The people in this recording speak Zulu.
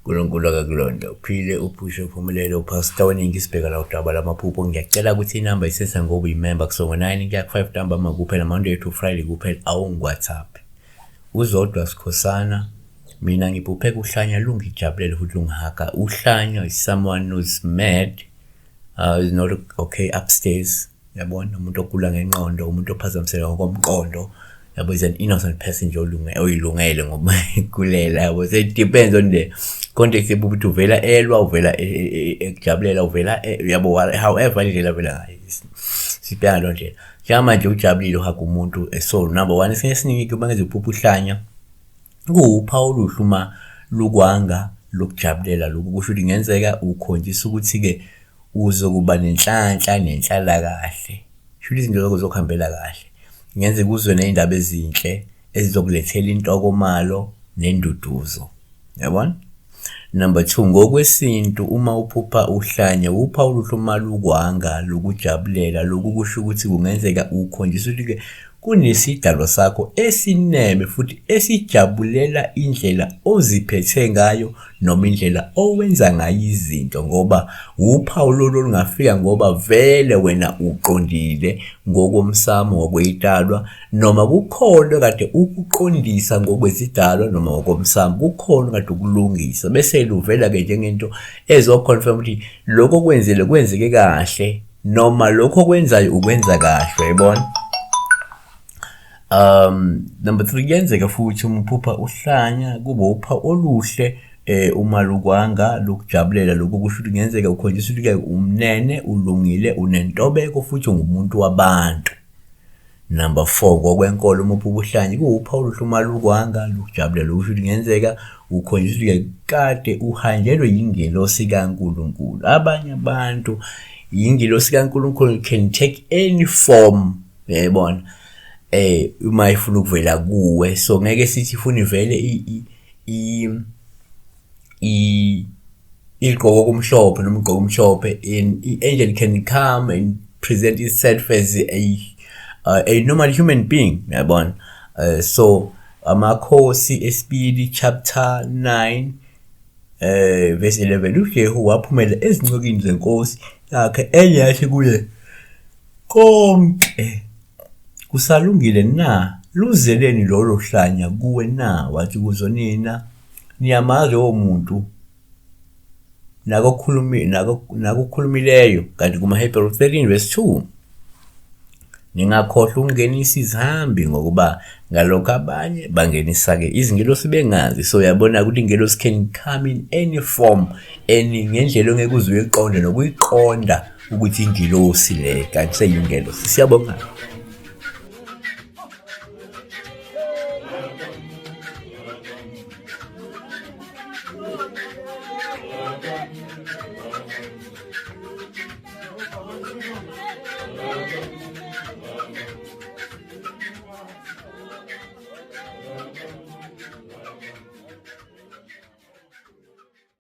uNkulunkulu akakulonda uphile uphushe uphumelele uphastor weningi sibheka la udaba lamaphupho. Ngiyacela ukuthi inamba isesa ngoba uyimember kusongo 9 kuya ku 5 ntambama kuphela Monday to Friday kuphela awungWhatsApp. Uzodwa Sikhosana mina ngiphuphe kuhlanya lungijabulele futhi lungihaka. Uhlanya is someone who's mad, is not okay upstairs. Yabona umuntu ogula ngenqondo, umuntu ophazamiseka ngokomqondo. Yabo is an innocent person nje oyilungele ngoba kulela yabo. So it depends on the context yokuthi uvela elwa uvela ekujabulela uvela yabo however indlela vela ngayo. Sibheka lo ndlela. Njengamanje ujabulile uhaka umuntu so number 1 esiningi kuba ngeziphupho uhlanya kuwuphawu luhluma lukwanga lokujabulela lokhu kusho ukuthi ngenzeka ukhonjisa ukuthi ke uzokuba nenhlanhla nenhlala kahle. Sho izinto zakho zokuhambela kahle. Ngenzeka uzwe nezindaba ezinhle ezizokulethela intokomalo nenduduzo. Yabona? Number 2 ngokwesintu uma uphupha uhlanya uphawu luhluma lukwanga lokujabulela lokhu kusho ukuthi kungenzeka ukhonjisa ukuthi ke kunesidalo sakho esineme futhi esijabulela indlela oziphethe ngayo noma indlela owenza ngayo izinto ngoba uphawu lolungafika ngoba vele wena uqondile ngokomsamo ngokweitalwa noma kukhona kade ukuqondisa ngokwesidalo noma ngokomsamo kukhona kade ukulungisa bese luvela ke njengento ezoconfirm ukuthi lokho kwenzile kwenzeke kahle noma lokho kwenzayo ukwenza kahle yabona. Number 3 yenzeka futhi umphupha uhlanya kuba upha oluhle uma lukwanga lokujabulela lokhu kusho ukuthi ngenzeka ukhonjisa ukuthi umnene ulungile unentobeko futhi ungumuntu wabantu. Number 4 ngokwenkolo uma uphupha uhlanya kuwupha oluhluma lukwanga lokujabulela lokhu kusho ukuthi ngenzeka ukhonjisa ukuthi kade uhanjelwe yingelosi kaNkulunkulu. Abanye abantu yingelosi kaNkulunkulu can take any form yabona. Uma ifuna ukuvela kuwe so ngeke sithi ifuna ivele igqoko kumhlophe noma igqoko kumhlophe angel can come and present itself as a normal human being yabona. So amakhosi esibili chapter 9 verse 11 uJehu waphumela ezincokini zenkosi yakhe enyathi kuye konke kusalungile na luzeleni lolo hlanya kuwe na wathi kuzo nina niyamazi omuntu nakukhulumileyo kanti kuma Hebrew 13 verse 2 ningakhohlwa ukungenisa izihambi ngokuba ngalokho abanye bangenisa ke izingelosi bengazi. So yabona ukuthi ingelosi can come in any form ngendlela ongeke uzuyiqonde nokuyiqonda ukuthi ingelosi le kanti seyingelosi. Siyabonga.